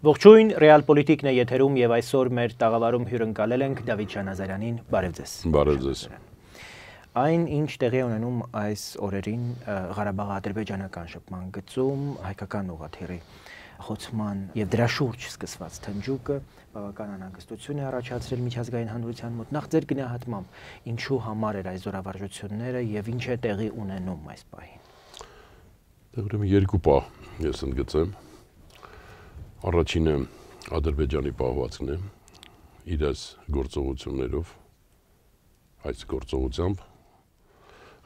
Ողջույն, Ռեալպոլիտիկն է եթերում եւ այսօր մեր տաղավարում հյուրընկալել ենք Դավիթ Շանազարյանին, բարև ձեզ։ Բարև ձեզ։ Այն ինչ տեղի ունենում այս օրերին Ղարաբաղ-ադրբեջանական շփման գծում հայկական ուղղաթիռի խոցման եւ դրա շուրջ սկսված թնջուկը բավական անհանգստություն է առաջացրել միջազգային հանրության մոտ։ Նախ ձեր գնահատմամբ, ինչու համար էր այս զորավարժությունները եւ ինչ է տեղի ունենում այս պահին։ Ուրեմն երկու պահ ես ընդգծեմ։ Առաջինը Ադրբեջանի պահվածքն է իր այս գործողություններով, այս գործողությամբ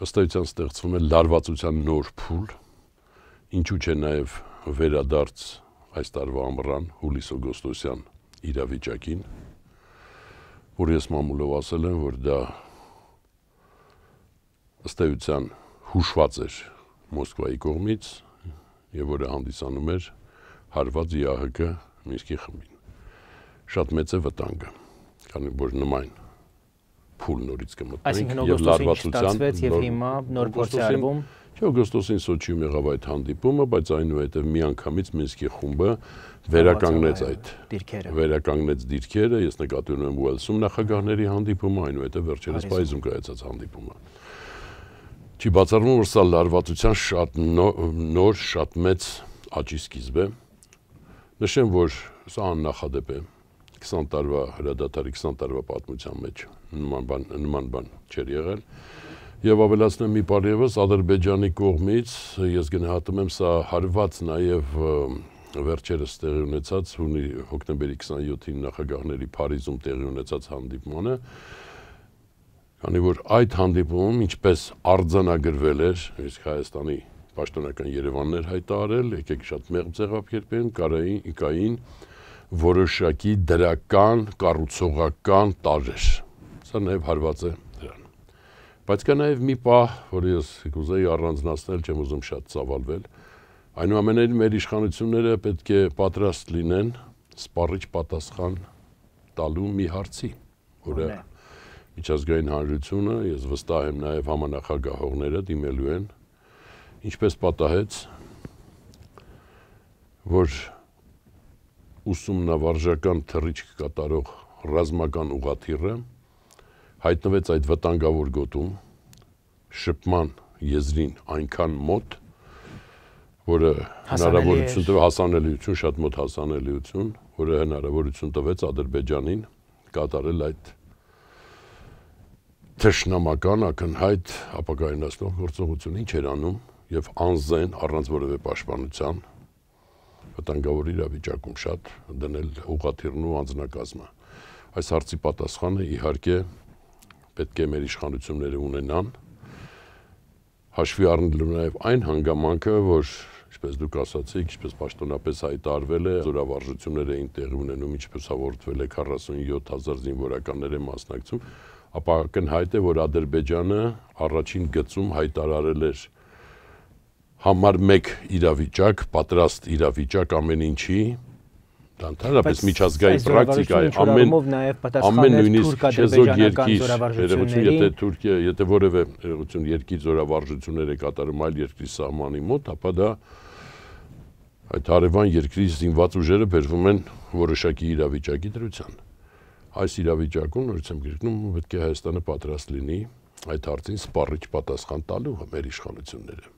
ըստ էության ստեղծվում է լարվածության նոր փուլ, ինչու չէ նաև վերադարձ այս տարվա ամռան հուլիս-օգոստոսյան իրավիճակին, որ ես մամուլով ասել եմ, որ դա ըստ էության հուշված էր Մոսկվայի կողմից եւ որը հանդիսանում էր հարված ԵԱՀԿ Մինսկի խմբին։ Շատ մեծ է վտանգը, քանի որ նման փուլ նորից կմտնենք եւ լարվածության եւ հիմա նոր փորձ է արվում։ Օգոստոսին Սոչիում եղավ այդ հանդիպումը, բայց այնուհետև միանգամից Մինսկի խումբը վերականգնեց այդ դիրքերը, ես նկատի ունեմ Ուելսում նախագահների հանդիպումը, այնուհետև վերջերս Փարիզում կայացած հանդիպումը։ Չի բացառվում, որ սա լարվածության շատ նոր, շատ մեծ աճի սկիզբ է։ Նշեմ, որ սա աննախադեպ է 20 տարվա հրադադարի 20 տարվա պատմության մեջ նման բան չէր եղել եւ ավելացնեմ մի բառ եւս Ադրբեջանի կողմից ես գնահատում եմ սա հարված նաեւ վերջերս տեղի ունեցած հոկտեմբերի 27-ին նախագահների Փարիզում տեղի ունեցած հանդիպմանը, քանի որ այդ հանդիպումում ինչպես արձանագրվել էր իսկ Հայաստանի պաշտոնական Երևաններ հայտարարել, եկեք շատ մեղմ ձևակերպեն, կային որոշակի դրական, կառուցողական տարրեր։ Սա նաև հարված է դրան։ Բայց կա նաև մի պահ, որ ես կուզեի առանձնացնել, չեմ ուզում շատ ծավալվել, այնուամենայնիվ մեր իշխանությունները պետք է պատրաստ լինեն սպառիչ պատասխան տալու մի հարցի, որը միջազգային հանրությունը, ես վստահ եմ նաև համանախագահողները դիմելու են, ինչպես պատահեց, որ ուսումնավարժական թռիչք կատարող ռազմական ուղղաթիռը հայտնվեց այդ վտանգավոր գոտում, շփման եզրին այնքան մոտ, որը հնարավորություն տվեց հասանելիություն, շատ մոտ հասանելիություն, որը հնարավորություն տվեց Ադրբեջանին կատարել այդ թշնամական ակնհայտ ապակայունացնող գործողությունը, ինչ էր անում եւ անզեն առանց որևէ պաշտպանության վտանգավոր իրավիճակում շատ դնել ուղղաթիռն ու անձնակազմը։ Այս հարցի պատասխանը իհարկե պետք է մեր իշխանությունները ունենան, հաշվի առնելու նաև այն հանգամանքը, որ ինչպես դուք ասացիք, ինչպես պաշտոնապես հայտարարվել է, զորավարժությունները էին տեղի ունենում, ինչպես հաղորդվել է 47,000 զինվորականներ են մասնակցում, ապա ակնհայտ է, որ Ադրբեջանը առաջին գծում հայտարարել էր համար 1 իրավիճակ, պատրաստ իրավիճակ ամեն ինչի, դա ընդհանրապես միջազգային պրակտիկա է, ամեն նույնիսկ չեզոք երկիր, եթե որևէ երկիր զորավարժություններ է կատարում այլ երկրի սահմանի մոտ, ապա դա այդ հարևան երկրի զինված ուժերը բերվում են որոշակի իրավիճակի դրության։ Այս իրավիճակում, նորից եմ գրկնում, պետք է Հայաստանը պատրաստ լինի այդ հարցին սպառիչ պատասխան տալու մեր իշխանությունները։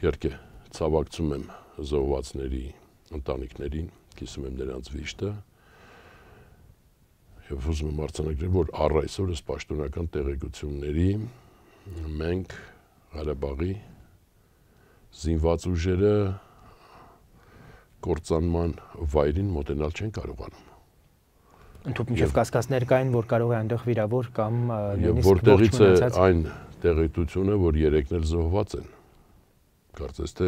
Իհարկե, ցավակցում եմ զոհվածների ընտանիքներին, կիսում եմ նրանց վիշտը եւ ուզում եմ արձանագրել, որ առ այսօրս պաշտոնական տեղեկությունների մենք Ղարաբաղի զինված ուժերը կործանման վայրին մոտենալ չեն կարողանում։ Ընդհանուր կասկածներ կային, որ կարող է այնտեղ վիրավոր կամ նույնիսկ որտեղից է այն տեղեկությունը, որ երեքն էլ զոհված են։ Կարծես թե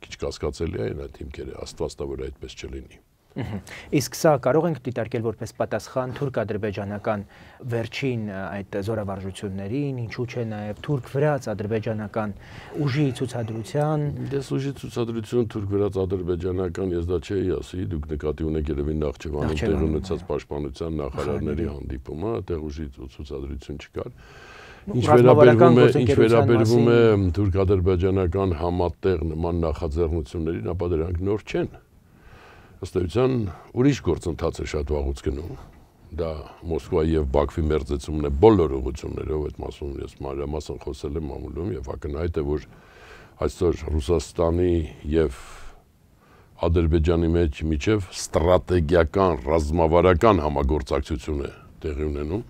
քիչ կասկածելի է այդ հիմքերը, Աստված տա, որ այդպես չլինի։ Իսկ սա կարող ենք դիտարկել որպես պատասխան թուրք-ադրբեջանական վերջին այդ զորավարժություններին, ինչու՞ չէ նաև թուրք-վրաց ադրբեջանական ուժի ցուցադրության։ Դες ուժի ցուցադրություն թուրք-վրաց ադրբեջանական ես դա չէի ասի, դուք նկատի ունեք երևի Նախճեվանում տեղի ունեցած պաշտպանության նախարարների հանդիպումը, այդտեղ ուժի ցուցադրություն չկար։ Ինչ վերաբերվում է թուրք-ադրբեջանական համատեղ նման նախաձեռնություններին, ապա դրանք նոր չեն։ ըստ էության ուրիշ գործընթաց է շատ վաղուց գնում։ Դա Մոսկվայի եւ Բաքվի մերձեցումն է բոլոր ուղղություններով, այդ մասում ես մանրամասն խոսել եմ մամուլում եւ ակնհայտ է, որ այսօր Ռուսաստանի եւ Ադրբեջանի միջև ստրատեգիական ռազմավարական համագործակցություն է տեղի ունենում։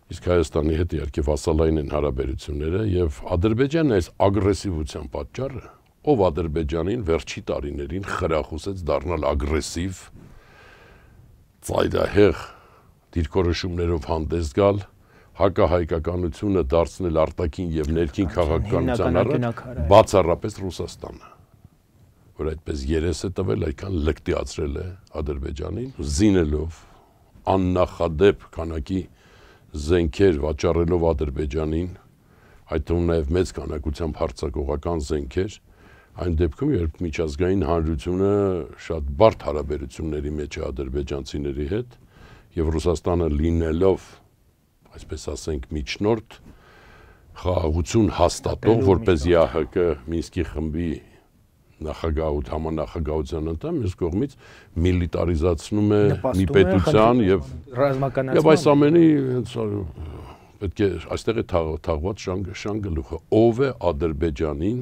Իսկ Հայաստանի հետ իհարկե վասալային են հարաբերությունները եւ Ադրբեջանն այս ագրեսիվության պատճառը, ով Ադրբեջանին վերջի տարիներին խրախուսեց դառնալ ագրեսիվ, ծայրահեղ դիրքորոշումներով հանդես գալ, հակահայկականությունը դարձնել արտաքին եւ ներքին քաղաքականության առաջ, բացառապես Ռուսաստանը, որ այդպես երես է տվել, այդքան լկտիացրել է Ադրբեջանին, զինելով աննախադեպ քանակի զենքեր վաճառելով Ադրբեջանին, այդ թվում նաև մեծ քանակությամբ հարձակողական զենքեր, այն դեպքում, երբ միջազգային հանրությունը շատ բարդ հարաբերությունների մեջ է ադրբեջանցիների հետ, եւ Ռուսաստանը լինելով, այսպես ասենք, միջնորդ, խաղաղություն հաստատող, որպես ԵԱՀԿ Մինսկի խմբի նախագահ համանախագահության անդամ, մյուս կողմից միլիտարիզացնում է մի պետության եւ այս ամենի պետք է այստեղ է թաղված շան գլուխը, ով է Ադրբեջանին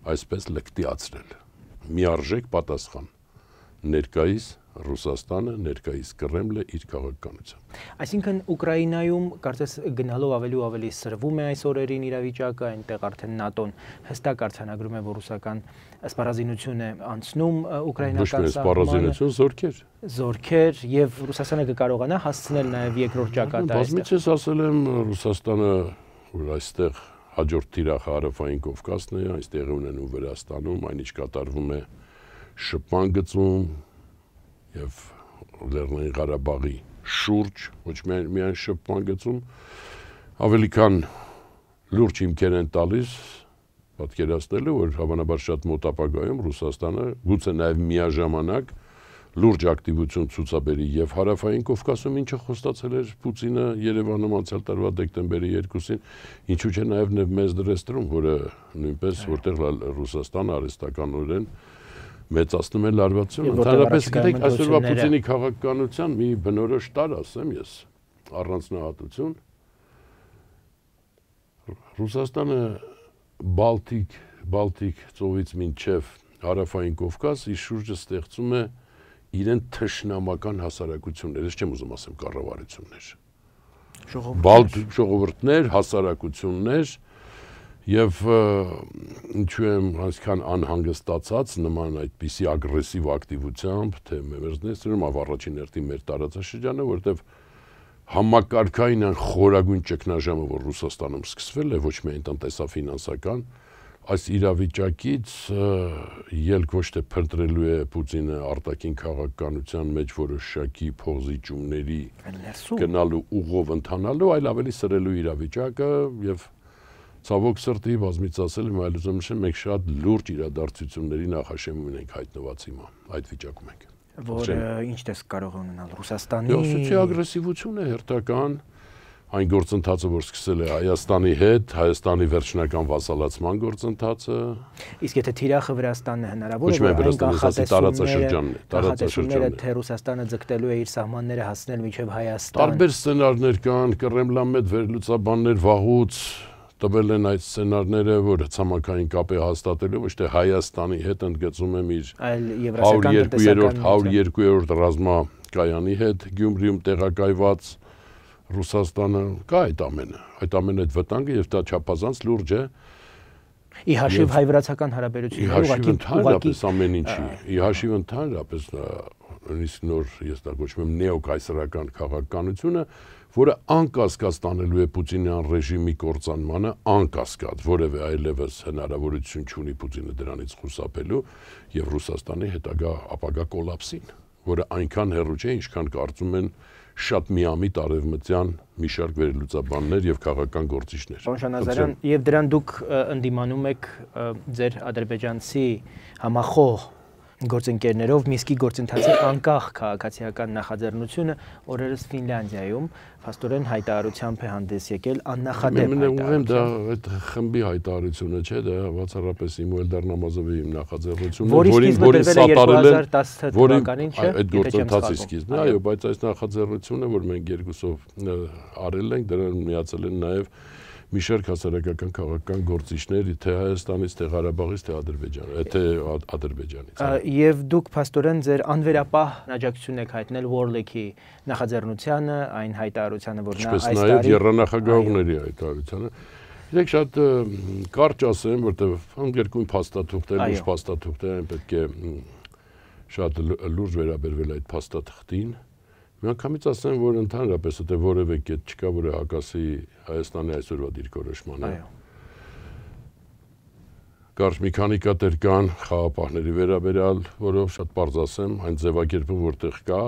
այսպես լկտիացրել։ Միարժեք պատասխան ներկայիս Ռուսաստանը, ներկայիս Կրեմլը իր քաղաքականությամբ։ Այսինքն Ուկրաինայում կարծես գնալով ավելի ու ավելի սրվում է այս օրերին իրավիճակը, այնտեղ արդեն ՆԱՏՕ-ն հստակ արձանագրում է, որ ռուսական սպառազինություն է անցնում ուկրաինական սահմանը, զորքեր եւ Ռուսաստանը կկարողանա հասցնել նաեւ երկրորդ ճակատը այստեղ։ Բազմիցս ասել եմ, Ռուսաստանը, որ այստեղ հաջորդ թիրախը Հարավային Կովկասն է, այստեղ ունենում Վրաստանում, այնինչ կատարվում է շփման գծում եւ Լեռնային Ղարաբաղի շուրջ, ոչ միայն շփման գծում, ավելի քան լուրջ հիմքեր են տալիս, պատկերացնելու, որ հավանաբար շատ մոտ ապագայում Ռուսաստանը գուցե նաեւ միաժամանակ լուրջ ակտիվություն ցուցաբերի եւ Հարավային Կովկասում, ինչը խոստացել էր Պուտինը Երևանում անցյալ տարվա դեկտեմբերի 2-ին, ինչու՞ չէ նաեւ Նեվմեզդրեստրում, որը նույնպես որտեղ Ռուսաստանը արհեստականորեն մեծացնում է լարվածությունը։ Ընդհանրապես գիտեք, այսօրվա Պուտինի քաղաքականության մի բնորոշ տարր, ասեմ ես, առանձնահատություն։ Ռուսաստանը Բալտիկ ծովից մինչև Հարավային Կովկաս իր շուրջը ստեղծում է իրեն թշնամական հասարակություններ, ես չեմ ուզում ասեմ կառավարություններ, ժողովուրդներ, հասարակություններ եւ ինչու եմ այսքան անհանգստացած նման այդպիսի ագրեսիվ ակտիվությամբ, թե Մերձնեստրում առաջին հերթին մեր տարածաշրջանը, որտեվ համակարգային այն խորագույն ճգնաժամը, որ Ռուսաստանում սկսվել է, ոչ միայն տնտեսա-ֆինանսական, այս իրավիճակից ելք ոչ թե փնտրելու է Պուտինը արտաքին քաղաքականության մեջ որոշակի փոխզիջումների գնալու ուղով ընթանալու, այլ ավելի սրելու իրավիճակը եւ ցավոք սրտի բազմից ասել եմ, այլ ուզում եմ մենք շատ լուրջ իրադարձությունների նախաշեմում ենք հայտնված հիմա այդ վիճակում ենք։ Որը ինչ տեսք կարող է ունենալ Ռուսաստանի։ Ռուսի ագրեսիվություն է հերթական այն գործընթացը, որ սկսել է Հայաստանի հետ, Հայաստանի վերջնական վասալացման գործընթացը։ Իսկ եթե թիրախը Վրաստանն է հնարավոր է, տարածաշրջանն է, թե Ռուսաստանը ձգտելու է իր սահմանները հասնել մինչև Հայաստան։ Տարբեր սցենարներ կան, Կրեմլամետ վերլուծաբաններ վաղուց տվել են այդ սցենարները, որ ցամաքային կապ է հաստատելու, ոչ թե Հայաստանի հետ ընդգծում եմ իր 102-րդ ռազմակայանի հետ Գյումրիում տեղակայված Ռուսաստանը կա այդ ամենը այդ վտանգը եւ դա չափազանց լուրջ է։ Ի հաշիվ հայ-վրացական հարաբերությունների ուղղակի ամեն ինչի, ի հաշիվ ընդհանրապես նույնիսկ նոր ես դա կոչում եմ նեոկայսերական քաղաքականությունը, որը անկասկած տանելու է Պուտինյան ռեժիմի կործանմանը, անկասկած որևէ այլևս հնարավորություն չունի Պուտինը դրանից խուսափելու եւ Ռուսաստանի հետագա ապագա կոլապսին, որը այնքան հեռու չէ, ինչքան կարծում են շատ միամիտ արևմտյան մի շարք վերլուծաբաններ եւ քաղաքական գործիչներ։ Պարոն Շանազարյան, եւ դրան դուք ընդդիմանում եք ձեր ադրբեջանցի համախոհ գործընկերներով Մինսկի գործընթացի անկախ քաղաքացիական նախաձեռնությունը օրերս Ֆինլանդիայում փաստորեն հայտարարությամբ է հանդես եկել աննախադեպ հայտարարություն։ Դա այդ խմբի հայտարարությունը չէ, դա բացառապես Իմուել Դարնամազովի նախաձեռնությունն է, որին սատարել են 2010 թվականին, չէ՞։ Այդ գործընթացի սկիզբն է, այո, բայց այս նախաձեռնությունը, որ մենք երկուսով արել ենք, դրան միացել են նաև մի շարք հասարակական քաղաքական գործիչներ, թե Հայաստանից, թե Ղարաբաղից, թե Ադրբեջանից։ Եվ դուք փաստորեն ձեր անվերապահ աջակցություն եք հայտնել Warlick-ի նախաձեռնությանը, այն հայտարարությանը, որ նա այս տարի երանախագահողների հայտարարությանը։ Իրեք շատ կարճ ասեմ, որտեղ ընդգրկուն փաստաթուղթ է, լուրջ փաստաթուղթ է, այն պետք է շատ լուրջ վերաբերվել այդ փաստաթղթին։ Միանգամից ասեմ, որ ընդհանրապես դա որևէ կետ չկա, որը հակասի Հայաստանի այսօրվա դիրքորոշմանը։ Կարճ մի քանի կետեր կան խաղապահների վերաբերյալ, որով շատ պարզ ասեմ, այն ձևակերպը որտեղ կա,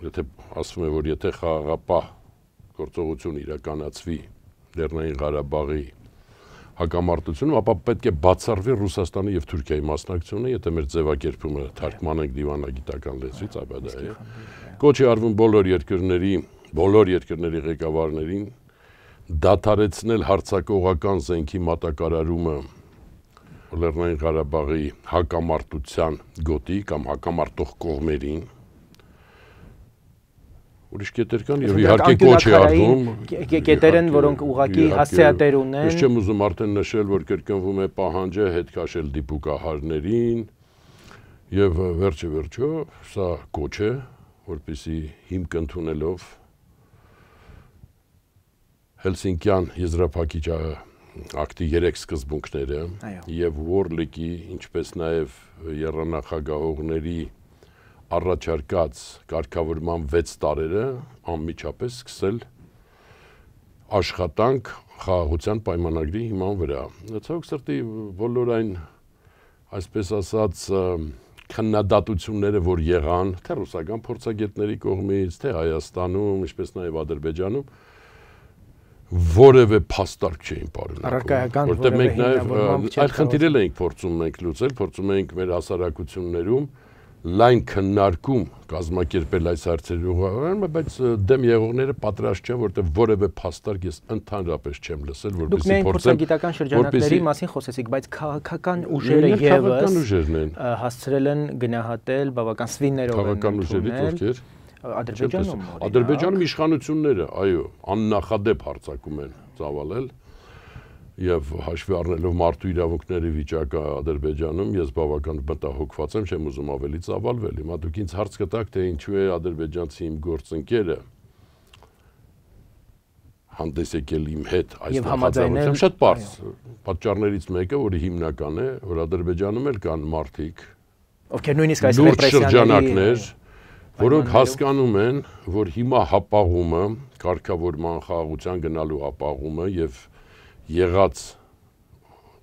եթե ասվում է, որ եթե խաղապահ գործողություն իրականացվի Լեռնային Ղարաբաղի հակամարտությունում, ապա պետք է բացառվի Ռուսաստանի եւ Թուրքիայի մասնակցությունը, եթե մեր ձևակերպումը թարգմանենք դիվանագիտական լեզվից, ապա դա է։ Կոչ է արվում բոլոր երկրների ղեկավարներին դադարեցնել հարձակողական զենքի մատակարարումը Լեռնային Ղարաբաղի հակամարտության գոտի կամ հակամարտող կողմերին։ Ուրիշ կետեր կան եւ իհարկե կոչ է արվում կետեր են, որոնք ուղղակի հասցեատեր ունեն։ Ես չեմ ուզում արդեն նշել, որ կրկնվում է պահանջը հետ քաշել դիպուկահարներին եւ վերջը սա կոչ է, որպեսզի հիմք ընդունելով Հելսինկյան եզրափակիչ ակտի 3 սկզբունքները եւ Warlick-ի, ինչպես նաեւ երանախագահողների առաջարկած կարգավորման 6 տարերը անմիջապես սկսել աշխատանք խաղաղության պայմանագրի հիման վրա։ Ցավոք սրտի բոլոր այն, այսպես ասած, քննադատությունները, որ եղան, թե ռուսական փորձագետների կողմից, թե Հայաստանում, ինչպես նաև Ադրբեջանում, որևէ փաստարկ չէին պարունակում, որտեղ մենք նաև այլ խնդիրել էինք փորձում մենք լուծել, փորձում էինք մեր հասարակություններում լայն քննարկում կազմակերպել այս հարցերի ուղղությամբ, բայց դեմ եղողները պատրաստ չեն, որտեղ որևէ փաստարկ ես ընդհանրապես չեմ լսել, որպեսզի փորձեմ փորձագիտական շրջանակների մասին խոսեցիք, բայց քաղաքական ուժերը ևս հասցրել են գնահատել բավական սվիններով են քաղաքական ուժերից ովքեր Ադրբեջանում իշխանությունները, այո, աննախադեպ հարձակում են ծավալել եւ հաշվի առնելով մարդու իրավունքների վիճակը Ադրբեջանում, ես բավական մտահոգված եմ, չեմ ուզում ավելի ծավալվել։ Հիմա դուք ինձ հարց կտաք, թե ինչու է ադրբեջանցի իմ գործընկերը հանդես եկել իմ հետ այս նախաձեռնությամբ։ Շատ պարզ պատճառներից մեկը, որը հիմնական է, որ Ադրբեջանում էլ կան մարդիկ, ովքեր նույնիսկ այս ռեպրեսիաների որոնք հասկանում են, որ հիմա հապաղումը, կարգավորման խաղաղության գնալու հապաղումը եւ եղած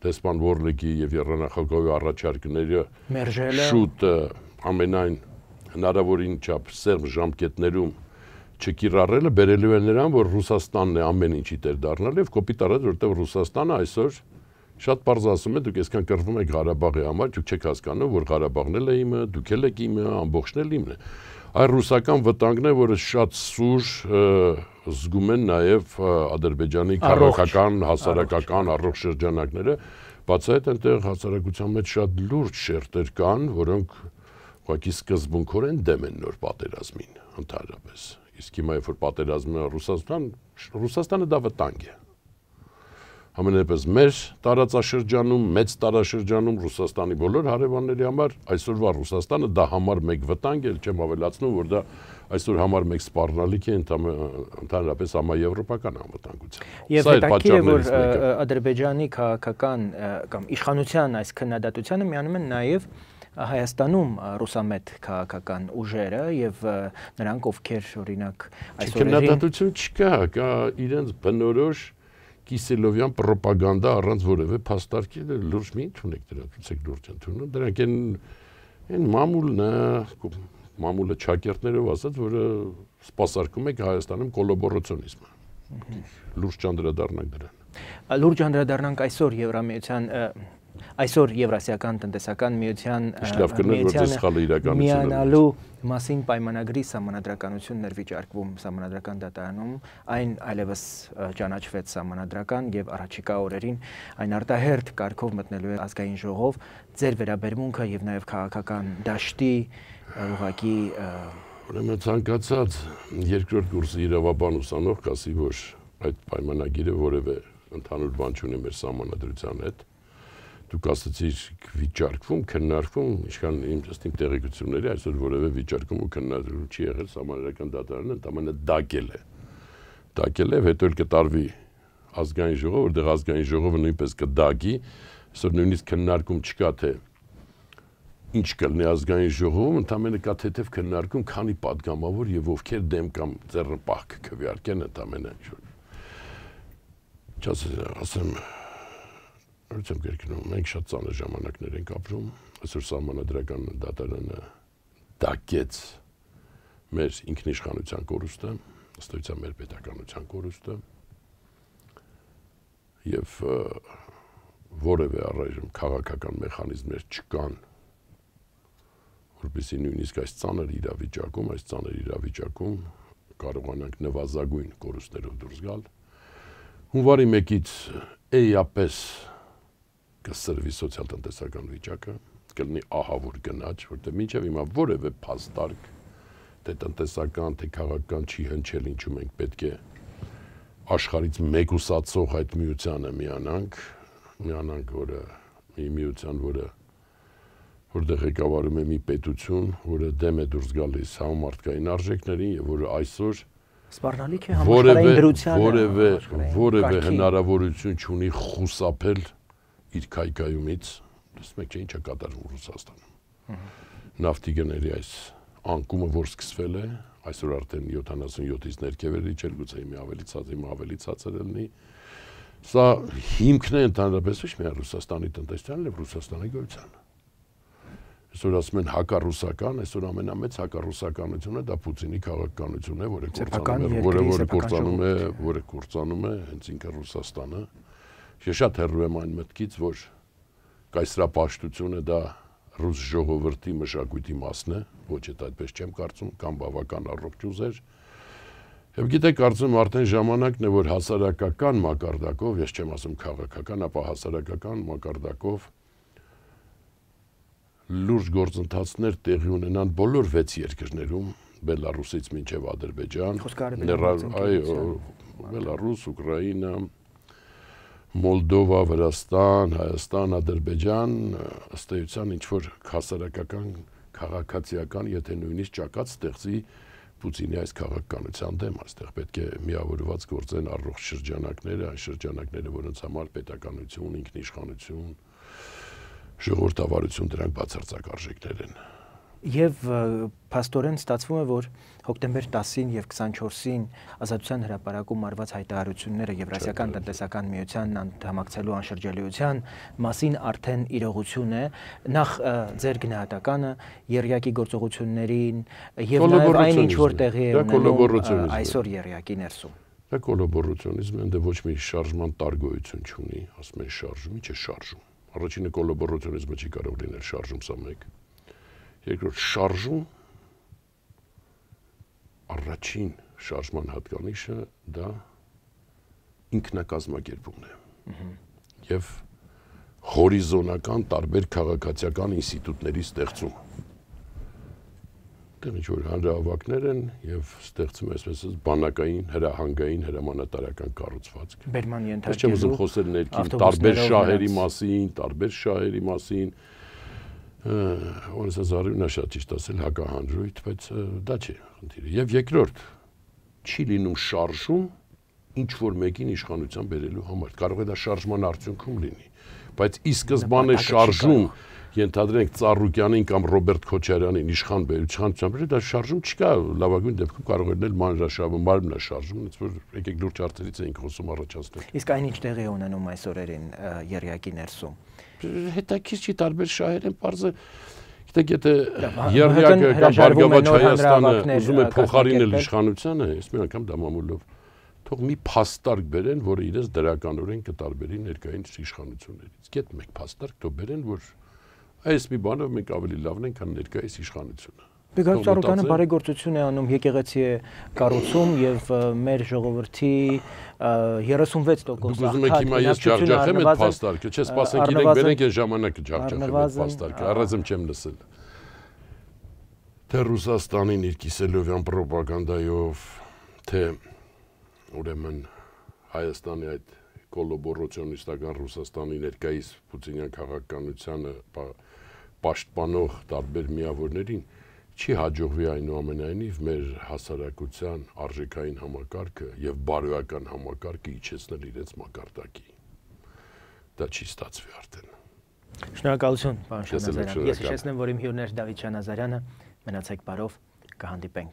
դեսպան Warlick-ի եւ երանախագահի առաջարկները շուտ ամենայն հնարավորին չափ սերմ ժամկետներում չկիրառելը բերելու է նրան, որ Ռուսաստանն է ամեն ինչի տեր դառնալ եւ կոպիտ առած, որտեղ Ռուսաստանը այսօր շատ պարզ ասում է, դուք այսքան կռվում եք Ղարաբաղի համար, դուք չեք հասկանում, որ Ղարաբաղն էլ է իմը, դուք էլ եք իմը, ամբողջն էլ իմն է։ Այ ռուսական վտանգն է, որը շատ սուր զգում են նաև Ադրբեջանի քաղաքական, հասարակական առողջ շրջանակները, բացի այդ այնտեղ հասարակության մեջ շատ լուրջ շերտեր կան, որոնք ուղղակի սկզբունքորեն դեմ են նոր պատերազմին ընդհանրապես։ Իսկ հիմա երբ որ պատերազմը Ռուսաստանը դա վտանգ է։ Ամենայնպես մեր տարածաշրջանում, մեծ տարածաշրջանում Ռուսաստանի բոլոր հարևանների համար այսօրվա Ռուսաստանը դա համար մեկ վտանգ է, չեմ ավելացնում, որ դա այսօր համար մեկ սպառնալիք է ընդհանրապես համաեվրոպական անվտանգության։ Եվ հետաքրքիր է, որ Ադրբեջանի քաղաքական կամ իշխանության այս քննադատությանը միանում են նաև Հայաստանում ռուսամետ քաղաքական ուժերը եւ նրանք, ովքեր օրինակ այսօր քննադատություն չկա, կա իրենց բնորոշ Կիսելովյան պրոպագանդա առանց որևէ փաստարկի լուրջ մի ընդունեք դրանց, ցեք լուրջ ընդունում, դրանք են մամուլը ճակերտներով ասած, որը սպասարկում է Հայաստանում կոլաբորացիոնիզմը։ Լուրջ անդրադառնանք դրան։ Լուրջ անդրադառնանք այսօր Եվրամիության այսօր Եվրասիական տնտեսական միության միանալու մասին պայմանագրի սահմանադրականությունն էր վիճարկվում սահմանադրական դատարանում, այն այլևս ճանաչվեց սահմանադրական եւ առաջիկա օրերին այն արտահերթ կարգով մտնելու է ազգային ժողով, ձեր վերաբերմունքը եւ նաեւ քաղաքական դաշտի ուղղակի ուրեմն ցանկացած երկրորդ կուրսի իրավաբան ուսանող կասի, որ այդ պայմանագիրը որևէ ընդհանուր բան չունի մեր սահմանադրության հետ։ Դուք ասացիք վիճարկվում, քննարկվում, ինչքան իմ տեղեկությունների այսօր որևէ վիճարկում ու քննարկում չի եղել սահմանադրական դատարանը, ընդամենը դակել է։ Դակել է, հետո էլ կտարվի ազգային ժողով, որտեղ ազգային ժողովը նույնպես կդակի, այսօր նույնիսկ քննարկում չկա թե ինչ կլինի ազգային ժողովում, ընդամենը կա թեթև քննարկում, քանի պատգամավոր եւ ովքեր դեմ կամ ձեռնպահ կքվեարկեն ընդամենը ասեմ Ուրցեմ կերկնում, մենք շատ ծանր ժամանակներ ենք ապրում, այսօր սահմանադրական դատարանը դակեց մեր ինքնիշխանության կորուստը, ըստեյության մեր պետականության կորուստը եւ որևէ առայժմ քաղաքական մեխանիզմներ չկան, որպեսզի նույնիսկ այս ծանր իրավիճակում կարողանանք նվազագույն կորուստներով դուրս գալ։ Հունվարի 1-ից էապես կսրվի սոցիալ-տնտեսական վիճակը, կլինի ահավոր գնաճ, որտեղ մինչև հիմա որևէ փաստարկ, թե տնտեսական, թե քաղաքական չի հնչել, ինչու մենք պետք է աշխարհից մեկուսացող այդ միությանը միանանք, որը մի միության, որտեղ ղեկավարում է մի պետություն, որը դեմ է դուրս գալիս համամարտկային արժեքներին եւ որը այսօր սպառնալիք է համաշխարհային դրությանը, որևէ հնարավորություն չունի խուսափել իր քայքայումից, մեկ չէ ինչ է կատարվում Ռուսաստանում։ Նավթի գների այս անկումը, որ սկսվել է, այսօր արդեն 77-ից ներքև է իջել, գուցե հիմա ավելի ցածր լինի։ Սա հիմքն է ընդհանրապես ոչ միայն Ռուսաստանի տնտեսության, այլ Ռուսաստանի գոյության։ Այսօր ասում են հակառուսական, այսօր ամենամեծ հակառուսականությունը դա Պուտինի քաղաքականությունն է, որը կործանում է հենց ինքը Ռուսաստանը։ Ես շատ հեռու եմ այն մտքից, որ կայսրապաշտությունը դա ռուս ժողովրդի մշակույթի մասն է, ոչ այդ այդպես չեմ կարծում, կամ բավական առողջ ուզեր։ Եվ գիտեք, կարծում արդեն ժամանակն է, որ հասարակական մակարդակով, ես չեմ ասում քաղաքական, ապա հասարակական մակարդակով լուրջ գործընթացներ տեղի ունենան բոլոր 6 երկրներում, Բելարուսից մինչև Ադրբեջան, Բելարուս, Ուկրաինա, Մոլդովա, Վրաստան, Հայաստան, Ադրբեջան, ըստ էության ինչ-որ հասարակական, քաղաքացիական, եթե նույնիսկ ճակատ ստեղծի Պուտինի այս քաղաքականության դեմ, այստեղ պետք է միավորված գործեն առողջ շրջանակները, այն շրջանակները, որոնց համար պետականություն, ինքնիշխանություն, ժողովրդավարություն դրանք բացարձակ արժեքներ են։ Եվ փաստորեն ստացվում է, որ հոկտեմբեր 10-ին եւ 24-ին Ազատության հրապարակում արված հայտարարությունները Եվրասիական տնտեսական միությանն անդամակցելու անշրջելիության մասին արդեն իրողություն է, նախ ձեր գնահատականը եռյակի գործողություններին եւ նաեւ այն ինչ որ տեղի է ունենում այսօր եռյակի ներսում։ Դա կոլաբորացիոնիզմ է, դե ոչ մի շարժման տարգոյություն չունի, ասում են շարժում, ինչ է շարժում։ Առաջինը կոլաբորացիոնիզմը չի կարող լինել շարժում, սա մեկ։ Երկրորդ շարժում առաջին շարժման հատկանիշը դա ինքնակազմակերպումն է եւ հորիզոնական տարբեր քաղաքացիական ինստիտուտների ստեղծումը։ Դեռ ինչ որ հանրահավաքներ են եւ ստեղծում է այսպես բանակային, հրահանգային, հրամանատարական կառուցվածք։ Բերման ենթարկելու։ Չեմ ուզում խոսել ներքին տարբեր շահերի մասին, Օրենս Զարյունը շատ ճիշտ ասել հակահանրույթ, բայց դա չէ խնդիրը։ Եվ երկրորդ, չի լինում շարժում ինչ որ մեկին իշխանության բերելու համար։ Կարող է դա շարժման արդյունքում լինի, բայց ի սկզբանե շարժում ենթադրենք Ծառուկյանին կամ Ռոբերտ Քոչարյանին իշխան բերության, դա շարժում չկա, լավագույն դեպքում կարող է լինել մանրաշարժում, մարմնաշարժում, ինձ որ եկեք լուրջ հարցերից էինք խոսում առաջացնենք։ Իսկ այն ինչ տեղի է ունենում այս օրերին եռյակի ներսում։ Հետաքրքիր չի, տարբեր շահեր են, պարզը գիտեք, եթե եռյակը կամ Բարգավաճ Հայաստանը ուզում է փոխարինել իշխանությանը, ես մի անգամ դա մամուլով թող մի փաստարկ բերեն, որը իրենց դրականորեն կտարբերի ներկային իշխանություններից։ Գետ մեկ փաստարկ թող բերեն, որ այս մի բանով մենք ավելի լավն ենք, քան ներկայիս իշխանությունը։ Մեգան Սարոկյանը բարեգործություն է անում, եկեղեցի է կառուցում եւ մեր ժողովրդի 36% Դուք ուզում եք հիմա ես ջախջախեմ այդ փաստարկը, չէ՞, սպասենք իրենք բերենք այս ժամանակը ջախջախեմ այդ փաստարկը, առանց չեմ լսել։ Թե Ռուսաստանին իր Կիսելովյան ռոպագանդայով, թե ուրեմն Հայաստանի այդ կոլաբորացիոնիստական Ռուսաստանի ներկայիս պուտինյան քաղաքականությանը պաշտպանող տարբեր միավորներին չի հաջողվի այնուամենայնիվ մեր հասարակության արժեքային համակարգը եւ բարոյական համակարգը իջեցնել իրենց մակարդակի։ Դա չի ստացվի արդեն։ Շնորհակալություն, պարոն Շանազարյան։ Ես հիշեցնեմ, որ իմ հյուրն էր Դավիթ Շանազարյանը, մնացեք բարով, կհանդիպենք։